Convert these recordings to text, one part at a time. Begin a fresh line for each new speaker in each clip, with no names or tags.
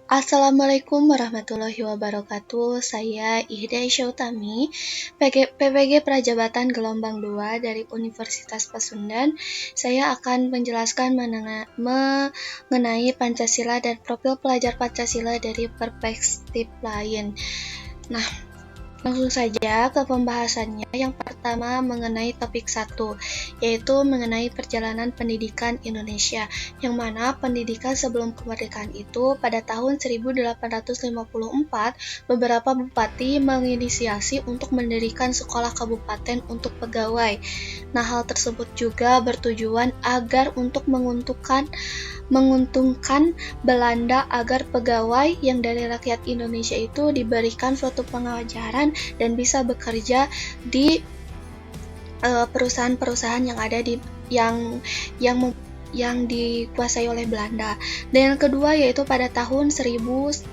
Assalamualaikum warahmatullahi wabarakatuh. Saya Ihda Isyautami, PPG Prajabatan Gelombang 2 dari Universitas Pasundan. Saya akan menjelaskan mengenai Pancasila dan profil pelajar Pancasila dari perspektif lain. Nah, langsung saja ke pembahasannya. Yang pertama mengenai topik 1, yaitu mengenai perjalanan pendidikan Indonesia, yang mana pendidikan sebelum kemerdekaan itu pada tahun 1854 beberapa bupati menginisiasi untuk mendirikan sekolah kabupaten untuk pegawai. Nah, hal tersebut juga bertujuan agar untuk menguntungkan Belanda agar pegawai yang dari rakyat Indonesia itu diberikan suatu pengajaran dan bisa bekerja di perusahaan-perusahaan yang ada di yang dikuasai oleh Belanda. Dan yang kedua yaitu pada tahun 1854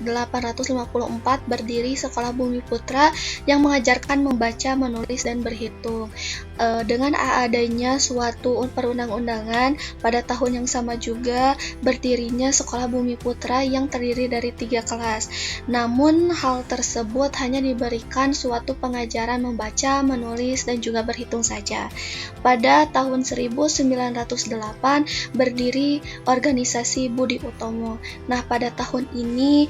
berdiri Sekolah Bumi Putra yang mengajarkan membaca, menulis, dan berhitung. Dengan adanya suatu perundang-undangan pada tahun yang sama juga berdirinya Sekolah Bumi Putra yang terdiri dari 3 kelas. Namun hal tersebut hanya diberikan suatu pengajaran membaca, menulis, dan juga berhitung saja. Pada tahun 1908 berdiri organisasi Budi Utomo. Nah, pada tahun ini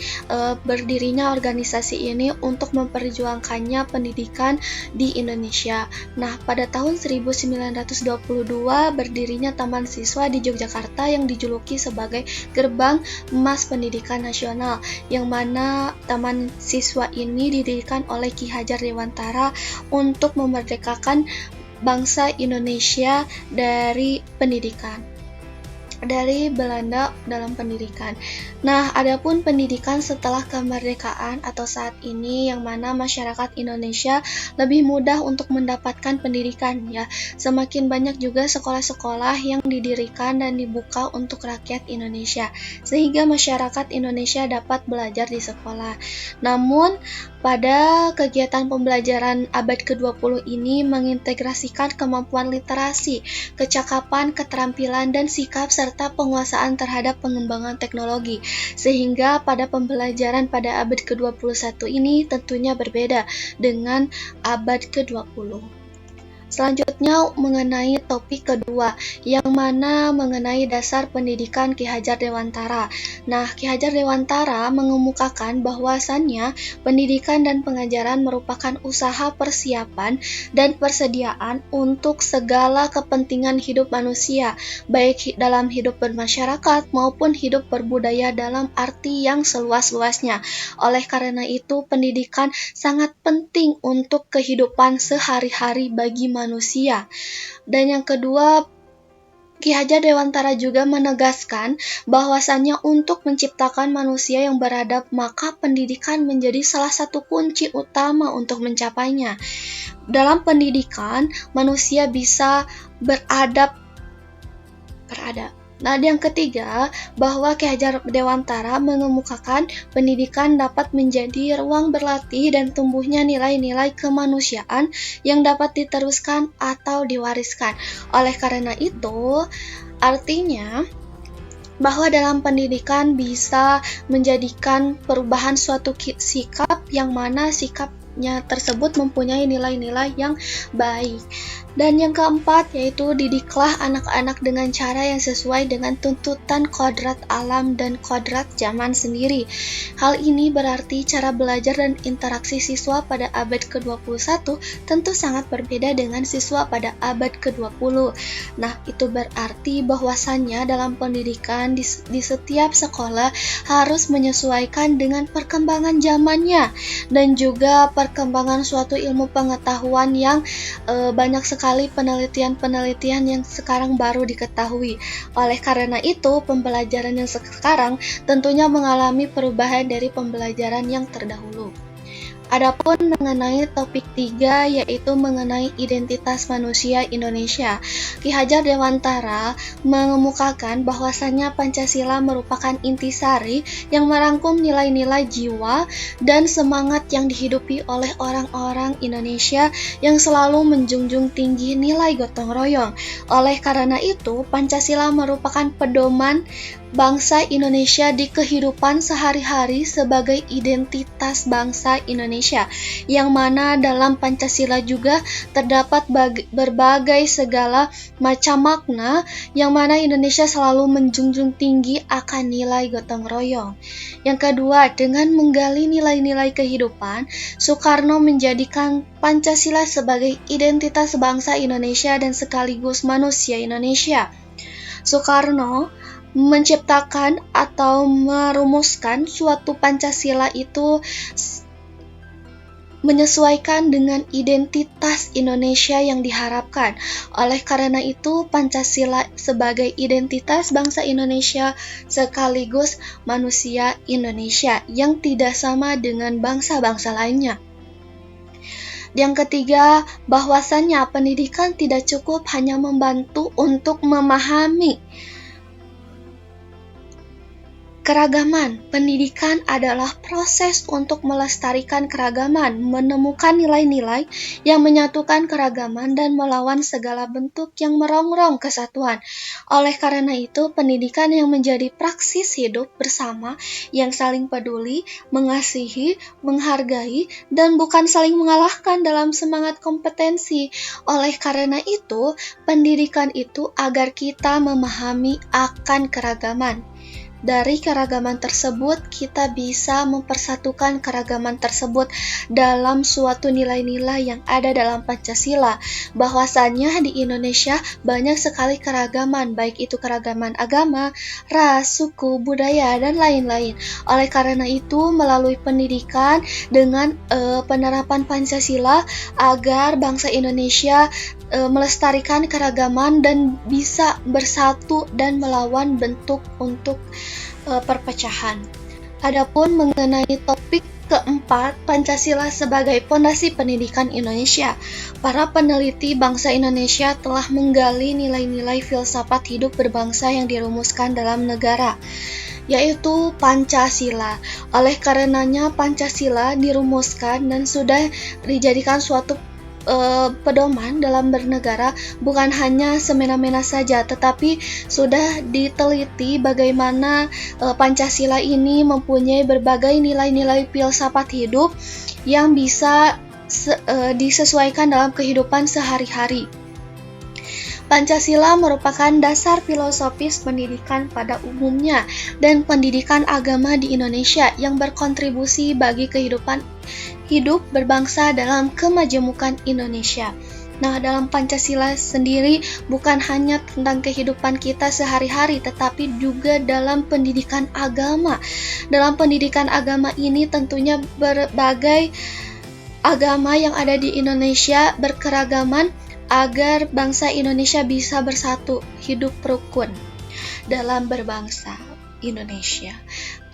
berdirinya organisasi ini untuk memperjuangkannya pendidikan di Indonesia. Nah, pada tahun 1922 berdirinya Taman Siswa di Yogyakarta yang dijuluki sebagai Gerbang Emas Pendidikan Nasional, yang mana Taman Siswa ini didirikan oleh Ki Hajar Dewantara untuk memerdekakan bangsa Indonesia dari Belanda dalam pendidikan. Nah, adapun pendidikan setelah kemerdekaan atau saat ini yang mana masyarakat Indonesia lebih mudah untuk mendapatkan pendidikan ya. Semakin banyak juga sekolah-sekolah yang didirikan dan dibuka untuk rakyat Indonesia sehingga masyarakat Indonesia dapat belajar di sekolah. Namun, pada kegiatan pembelajaran abad ke-20 ini mengintegrasikan kemampuan literasi, kecakapan, keterampilan, dan sikap serta penguasaan terhadap pengembangan teknologi. Sehingga pada pembelajaran pada abad ke-21 ini tentunya berbeda dengan abad ke-20. Selanjutnya mengenai topik kedua, yang mana mengenai dasar pendidikan Ki Hajar Dewantara. Nah, Ki Hajar Dewantara mengemukakan bahwasannya pendidikan dan pengajaran merupakan usaha persiapan dan persediaan untuk segala kepentingan hidup manusia, baik dalam hidup bermasyarakat maupun hidup berbudaya dalam arti yang seluas-luasnya. Oleh karena itu, pendidikan sangat penting untuk kehidupan sehari-hari bagi manusia. Dan yang kedua, Ki Hajar Dewantara juga menegaskan bahwasannya untuk menciptakan manusia yang beradab, maka pendidikan menjadi salah satu kunci utama untuk mencapainya. Dalam pendidikan, manusia bisa beradab. Nah, yang ketiga, bahwa Ki Hajar Dewantara mengemukakan pendidikan dapat menjadi ruang berlatih dan tumbuhnya nilai-nilai kemanusiaan yang dapat diteruskan atau diwariskan. Oleh karena itu, artinya bahwa dalam pendidikan bisa menjadikan perubahan suatu sikap yang mana sikapnya tersebut mempunyai nilai-nilai yang baik. Dan yang keempat yaitu didiklah anak-anak dengan cara yang sesuai dengan tuntutan kodrat alam dan kodrat zaman sendiri. Hal ini berarti cara belajar dan interaksi siswa pada abad ke-21 tentu sangat berbeda dengan siswa pada abad ke-20. Nah, itu berarti bahwasannya dalam pendidikan di setiap sekolah harus menyesuaikan dengan perkembangan zamannya dan juga perkembangan suatu ilmu pengetahuan yang banyak sekali penelitian-penelitian yang sekarang baru diketahui. Oleh karena itu, pembelajaran yang sekarang tentunya mengalami perubahan dari pembelajaran yang terdahulu. Adapun mengenai topik 3 yaitu mengenai identitas manusia Indonesia. Ki Hajar Dewantara mengemukakan bahwasannya Pancasila merupakan intisari yang merangkum nilai-nilai jiwa dan semangat yang dihidupi oleh orang-orang Indonesia yang selalu menjunjung tinggi nilai gotong royong. Oleh karena itu, Pancasila merupakan pedoman bangsa Indonesia di kehidupan sehari-hari sebagai identitas bangsa Indonesia, yang mana dalam Pancasila juga terdapat berbagai segala macam makna, yang mana Indonesia selalu menjunjung tinggi akan nilai gotong royong. Yang kedua, dengan menggali nilai-nilai kehidupan, Soekarno menjadikan Pancasila sebagai identitas bangsa Indonesia dan sekaligus manusia Indonesia. Soekarno menciptakan atau merumuskan suatu Pancasila itu menyesuaikan dengan identitas Indonesia yang diharapkan. Oleh karena itu, Pancasila sebagai identitas bangsa Indonesia sekaligus manusia Indonesia yang tidak sama dengan bangsa-bangsa lainnya. Yang ketiga, bahwasannya pendidikan tidak cukup hanya membantu untuk memahami keragaman. Pendidikan adalah proses untuk melestarikan keragaman, menemukan nilai-nilai yang menyatukan keragaman dan melawan segala bentuk yang merongrong kesatuan. Oleh karena itu, pendidikan yang menjadi praksis hidup bersama yang saling peduli, mengasihi, menghargai, dan bukan saling mengalahkan dalam semangat kompetensi. Oleh karena itu, pendidikan itu agar kita memahami akan keragaman. Dari keragaman tersebut, kita bisa mempersatukan keragaman tersebut dalam suatu nilai-nilai yang ada dalam Pancasila. Bahwasannya di Indonesia banyak sekali keragaman, baik itu keragaman agama, ras, suku, budaya, dan lain-lain. Oleh karena itu, melalui pendidikan dengan penerapan Pancasila agar bangsa Indonesia melestarikan keragaman dan bisa bersatu dan melawan bentuk untuk perpecahan. Adapun mengenai topik keempat, Pancasila sebagai pondasi pendidikan Indonesia. Para peneliti bangsa Indonesia telah menggali nilai-nilai filsafat hidup berbangsa yang dirumuskan dalam negara, yaitu Pancasila. Oleh karenanya Pancasila dirumuskan dan sudah dijadikan suatu pedoman dalam bernegara, bukan hanya semena-mena saja, tetapi sudah diteliti bagaimana Pancasila ini mempunyai berbagai nilai-nilai filsafat hidup yang bisa disesuaikan dalam kehidupan sehari-hari. Pancasila merupakan dasar filosofis pendidikan pada umumnya dan pendidikan agama di Indonesia yang berkontribusi bagi kehidupan hidup berbangsa dalam kemajemukan Indonesia. Nah, dalam Pancasila sendiri bukan hanya tentang kehidupan kita sehari-hari, tetapi juga dalam pendidikan agama. Dalam pendidikan agama ini tentunya berbagai agama yang ada di Indonesia berkeragaman agar bangsa Indonesia bisa bersatu, hidup rukun dalam berbangsa Indonesia.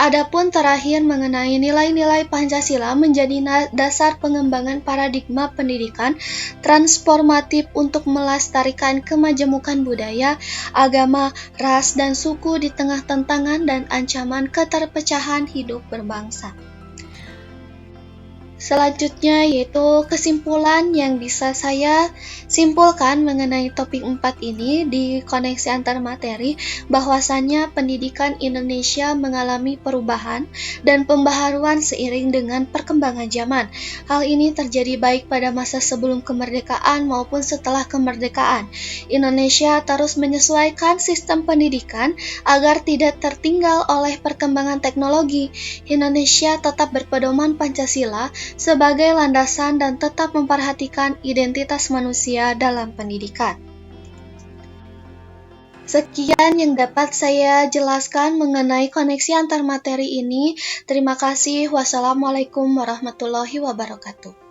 Adapun terakhir mengenai nilai-nilai Pancasila menjadi dasar pengembangan paradigma pendidikan transformatif untuk melestarikan kemajemukan budaya, agama, ras, dan suku di tengah tantangan dan ancaman keterpecahan hidup berbangsa. Selanjutnya yaitu kesimpulan yang bisa saya simpulkan mengenai topik 4 ini di koneksi antar materi, bahwasannya pendidikan Indonesia mengalami perubahan dan pembaharuan seiring dengan perkembangan zaman. Hal ini terjadi baik pada masa sebelum kemerdekaan maupun setelah kemerdekaan. Indonesia terus menyesuaikan sistem pendidikan agar tidak tertinggal oleh perkembangan teknologi. Indonesia tetap berpedoman Pancasila sebagai landasan dan tetap memperhatikan identitas manusia dalam pendidikan. Sekian yang dapat saya jelaskan mengenai koneksi antar materi ini. Terima kasih. Wassalamualaikum warahmatullahi wabarakatuh.